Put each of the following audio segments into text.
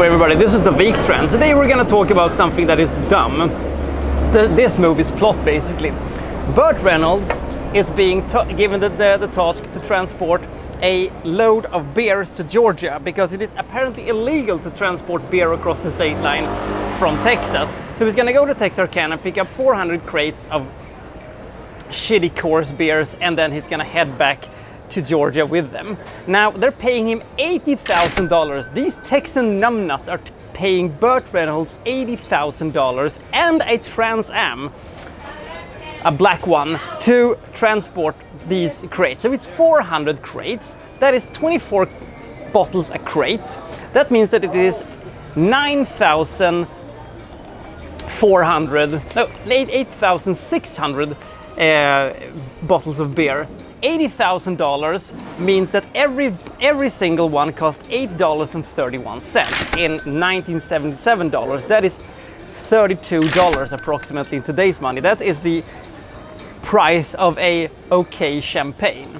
Hello everybody, this is the Vikstrand. Today we're gonna talk about something that is dumb. This movie's plot basically. Burt Reynolds is being given the task to transport a load of beers to Georgia because it is apparently illegal to transport beer across the state line from Texas. So he's gonna go to Texarkana and pick up 400 crates of shitty Coors beers, and then he's gonna head back to Georgia with them. Now they're paying him $80,000. These Texan numbnuts are paying Burt Reynolds $80,000 and a Trans Am, a black one, to transport these crates. So it's 400 crates. That is 24 bottles a crate. That means that it is 8,600 bottles of beer. $80,000 means that every single one cost $8.31 in 1977 dollars. That is $32 approximately in today's money. That is the price of a okay champagne.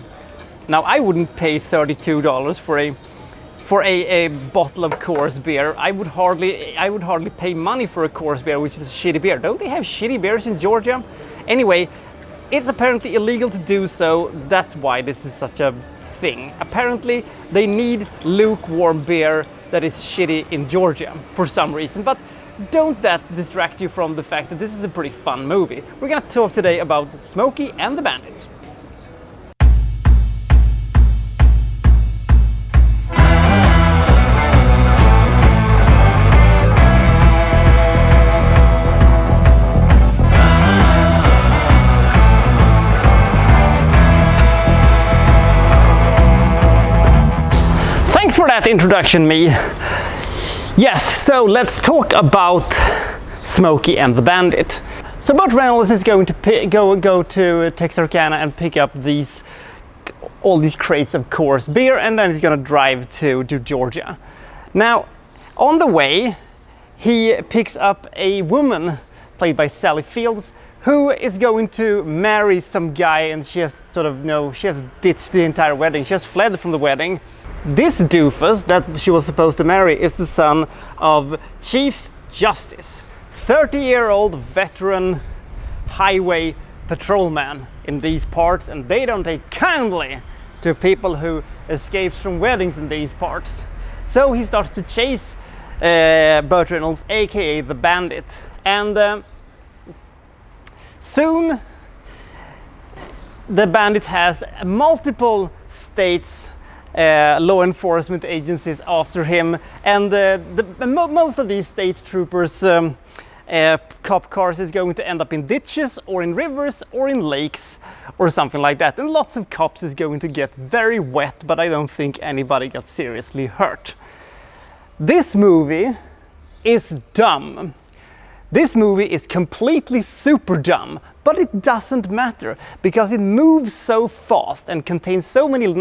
Now I wouldn't pay $32 for a bottle of Coors beer. I would hardly pay money for a Coors beer, which is a shitty beer. Don't they have shitty beers in Georgia? Anyway, it's apparently illegal to do so. That's why this is such a thing. Apparently they need lukewarm beer that is shitty in Georgia for some reason. But don't that distract you from the fact that this is a pretty fun movie. We're gonna talk today about Smokey and the Bandit. For that introduction, me. Yes, so let's talk about Smokey and the Bandit. So Burt Reynolds is going to go to Texarkana and pick up all these crates of Coors beer, and then he's gonna drive to Georgia. Now, on the way, he picks up a woman played by Sally Fields, who is going to marry some guy, and she has she has ditched the entire wedding. She has fled from the wedding. This doofus that she was supposed to marry is the son of Chief Justice, 30-year-old veteran highway patrolman in these parts, and they don't take kindly to people who escape from weddings in these parts. So he starts to chase Burt Reynolds, aka the Bandit, and soon the Bandit has multiple states law enforcement agencies after him, and most of these state troopers cop cars is going to end up in ditches or in rivers or in lakes or something like that, and lots of cops is going to get very wet, but I don't think anybody got seriously hurt. This movie is dumb. This movie is completely super dumb, but it doesn't matter because it moves so fast and contains so many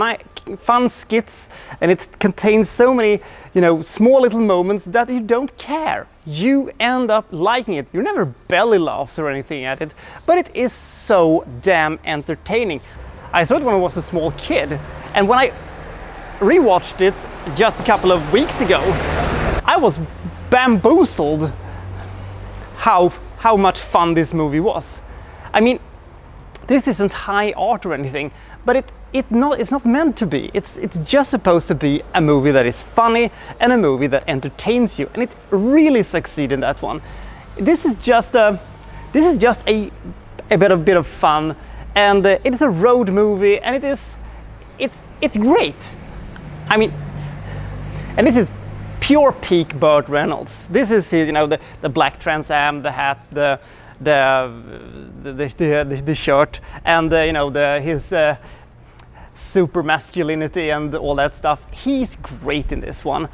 fun skits, and it contains so many, small little moments that you don't care. You end up liking it. You never belly laughs or anything at it, but it is so damn entertaining. I saw it when I was a small kid, and when I rewatched it just a couple of weeks ago, I was bamboozled how much fun this movie was. I mean, this isn't high art or anything, but it's not meant to be. It's just supposed to be a movie that is funny and a movie that entertains you, and it really succeeds in that one. This is just a bit of fun, and it is a road movie, and it's great. I mean, and this is pure peak Burt Reynolds. This is his, the black Trans Am, the hat, the shirt, and his super masculinity and all that stuff. He's great in this one.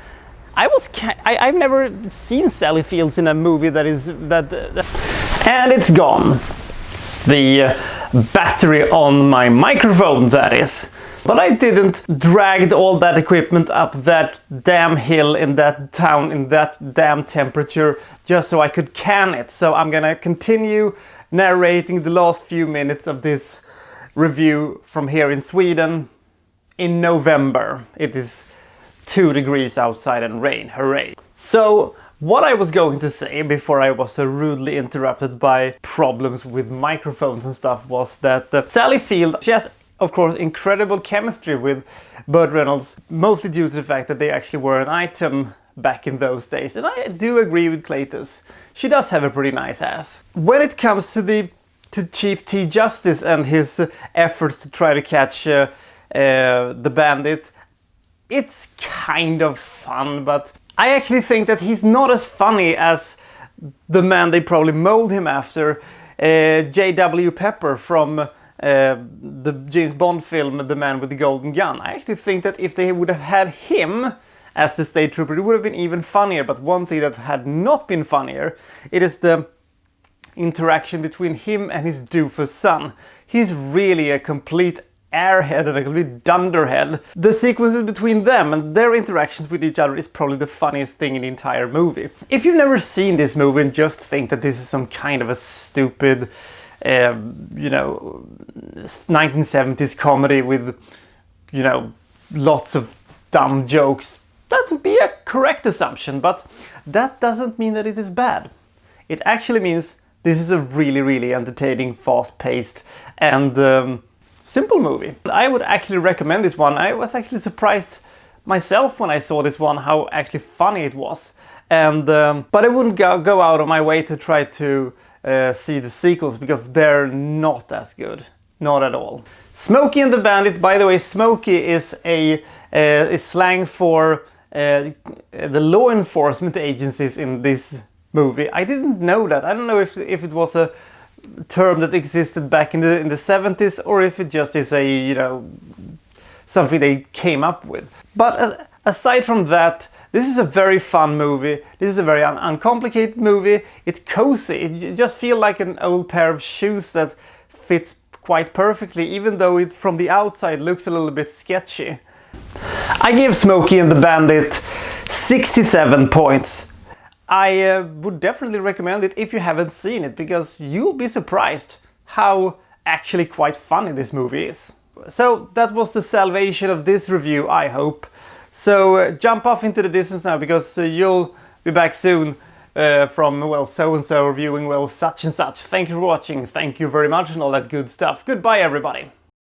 I've never seen Sally Fields in a movie that and it's gone. The battery on my microphone, that is. But I didn't drag all that equipment up that damn hill in that town in that damn temperature just so I could can it. So I'm gonna continue narrating the last few minutes of this review from here in Sweden in November. It is 2 degrees outside and rain, hooray. So what I was going to say before I was so rudely interrupted by problems with microphones and stuff was that Sally Field, she has of course incredible chemistry with Burt Reynolds, mostly due to the fact that they actually were an item back in those days. And I do agree with Cletus. She does have a pretty nice ass. When it comes to Chief T. Justice and his efforts to try to catch the bandit, it's kind of fun, but I actually think that he's not as funny as the man they probably mold him after, J.W. Pepper from the James Bond film The Man with the Golden Gun. I actually think that if they would have had him as the state trooper, it would have been even funnier. But one thing that had not been funnier, it is the interaction between him and his doofus son. He's really a complete airhead and a complete dunderhead. The sequences between them and their interactions with each other is probably the funniest thing in the entire movie. If you've never seen this movie and just think that this is some kind of a stupid, 1970s comedy with, lots of dumb jokes, that would be a correct assumption, but that doesn't mean that it is bad. It actually means this is a really, really entertaining, fast-paced, and simple movie. I would actually recommend this one. I was actually surprised myself when I saw this one how actually funny it was. And but I wouldn't go out of my way to try to see the sequels because they're not as good. Not at all. Smokey and the Bandit, by the way, Smokey is is slang for the law enforcement agencies in this movie. I didn't know that. I don't know if it was a term that existed back in the 70s or if it just is a something they came up with. But aside from that, this is a very fun movie. This is a very uncomplicated movie. It's cozy. You just feel like an old pair of shoes that fits quite perfectly, even though it from the outside looks a little bit sketchy. I give Smokey and the Bandit 67 points. I would definitely recommend it if you haven't seen it, because you'll be surprised how actually quite funny this movie is. So that was the salvation of this review, I hope. So jump off into the distance now, because you'll be back soon from, well, so-and-so reviewing, well, such and such. Thank you for watching, thank you very much, and all that good stuff. Goodbye, everybody.